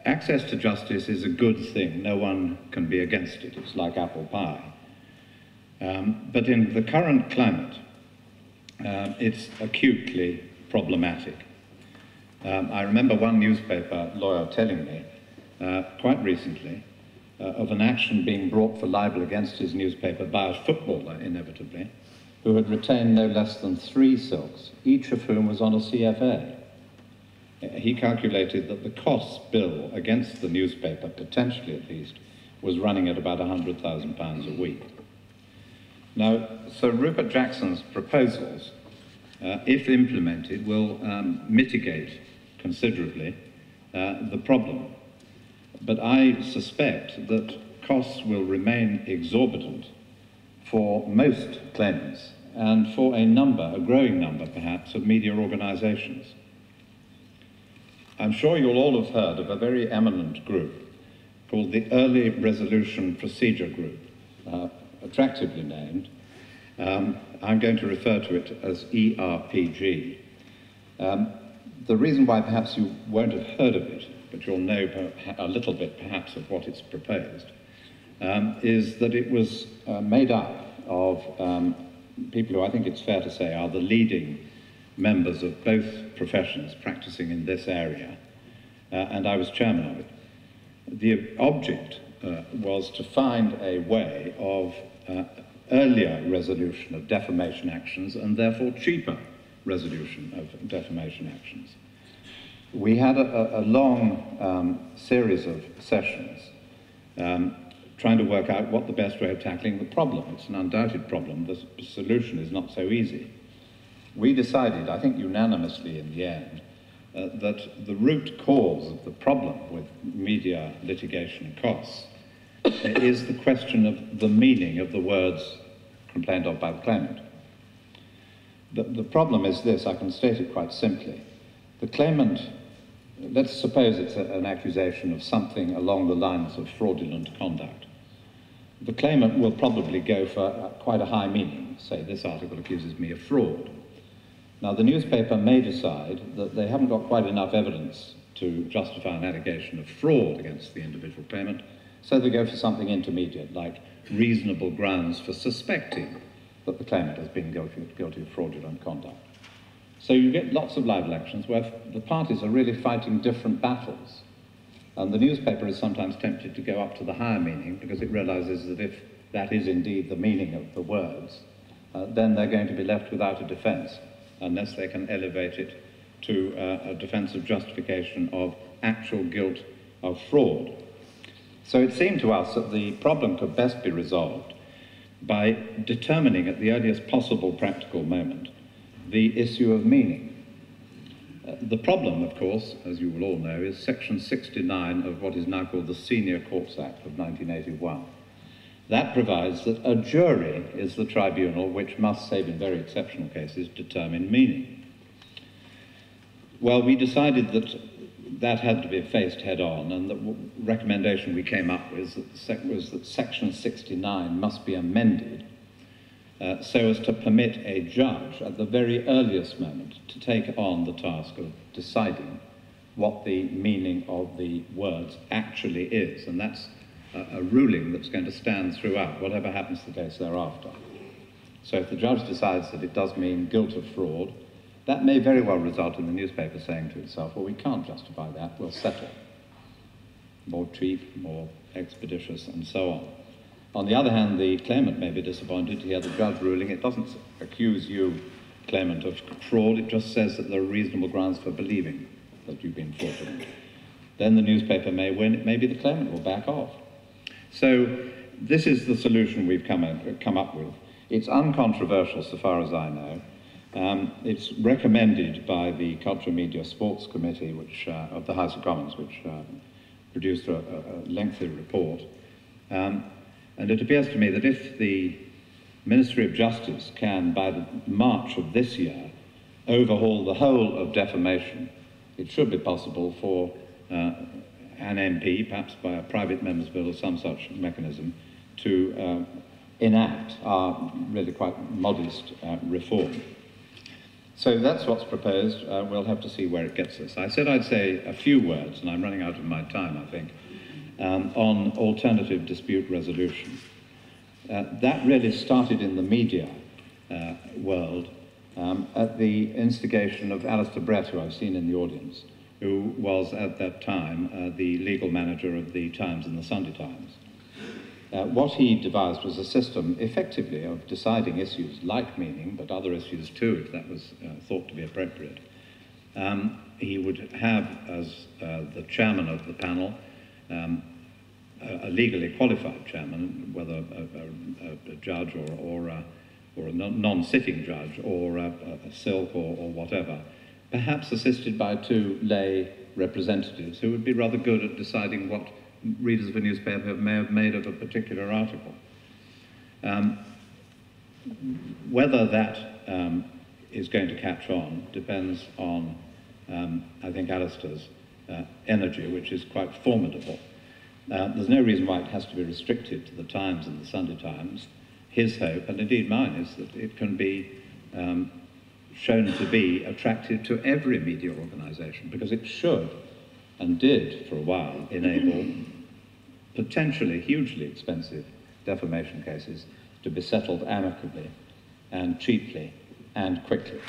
Access to justice is a good thing. No one can be against it. It's like apple pie. But in the current climate, it's acutely problematic. I remember one newspaper lawyer telling me quite recently of an action being brought for libel against his newspaper by a footballer, inevitably, who had retained no less than 3 silks, each of whom was on a CFA. He calculated that the costs bill against the newspaper, potentially at least, was running at about £100,000 a week. Now, Sir Rupert Jackson's proposals, if implemented, will mitigate considerably the problem. But I suspect that costs will remain exorbitant for most claimants and for a growing number perhaps, of media organisations. I'm sure you'll all have heard of a very eminent group called the Early Resolution Procedure Group, attractively named. I'm going to refer to it as ERPG. The reason why perhaps you won't have heard of it, but you'll know a little bit perhaps of what it's proposed, is that it was made up of people who I think it's fair to say are the leading members of both professions practicing in this area, and I was chairman of it. The object was to find a way of earlier resolution of defamation actions and therefore cheaper resolution of defamation actions. We had a long series of sessions trying to work out what the best way of tackling the problem. It's an undoubted problem. The solution is not so easy. We decided, I think unanimously in the end, that the root cause of the problem with media litigation costs is the question of the meaning of the words complained of by the claimant. The problem is this, I can state it quite simply. The claimant, let's suppose it's an accusation of something along the lines of fraudulent conduct. The claimant will probably go for quite a high meaning, say this article accuses me of fraud. Now the newspaper may decide that they haven't got quite enough evidence to justify an allegation of fraud against the individual claimant, so they go for something intermediate, like reasonable grounds for suspecting that the claimant has been guilty of fraudulent conduct. So you get lots of libel actions where the parties are really fighting different battles. And the newspaper is sometimes tempted to go up to the higher meaning because it realizes that if that is indeed the meaning of the words, then they're going to be left without a defense unless they can elevate it to a defense of justification of actual guilt of fraud. So it seemed to us that the problem could best be resolved by determining at the earliest possible practical moment the issue of meaning. The problem, of course, as you will all know, is Section 69 of what is now called the Senior Courts Act of 1981. That provides that a jury is the tribunal which must, save in very exceptional cases, determine meaning. Well, we decided that that had to be faced head-on, and the recommendation we came up with was that Section 69 must be amended so as to permit a judge at the very earliest moment to take on the task of deciding what the meaning of the words actually is. And that's a ruling that's going to stand throughout, whatever happens to the case thereafter. So if the judge decides that it does mean guilt of fraud, that may very well result in the newspaper saying to itself, well, we can't justify that, we'll settle. More cheap, more expeditious, and so on. On the other hand, the claimant may be disappointed to hear the judge ruling. It doesn't accuse you, claimant, of fraud, it just says that there are reasonable grounds for believing that you've been fraudulent. Then the newspaper may win, it may be the claimant will back off. So this is the solution we've come up with. It's uncontroversial so far as I know. It's recommended by the Culture, Media, Sports Committee of the House of Commons, which produced a lengthy report. And it appears to me that if the Ministry of Justice can, by the March of this year, overhaul the whole of defamation, it should be possible for an MP, perhaps by a private member's bill or some such mechanism, to enact our really quite modest reform. So that's what's proposed. We'll have to see where it gets us. I said I'd say a few words, and I'm running out of my time, I think, on alternative dispute resolution. That really started in the media world at the instigation of Alistair Brett, who I've seen in the audience, who was at that time the legal manager of the Times and the Sunday Times. What he devised was a system, effectively, of deciding issues like meaning, but other issues too, if that was thought to be appropriate. He would have, as the chairman of the panel, a legally qualified chairman, whether a judge or a non-sitting judge, or a silk or whatever, perhaps assisted by two lay representatives who would be rather good at deciding what readers of a newspaper may have made of a particular article. Whether that is going to catch on depends on, I think, Alistair's energy, which is quite formidable. There's no reason why it has to be restricted to the Times and the Sunday Times. His hope, and indeed mine, is that it can be shown to be attractive to every media organisation, because it should, and did for a while, enable potentially hugely expensive defamation cases to be settled amicably and cheaply and quickly.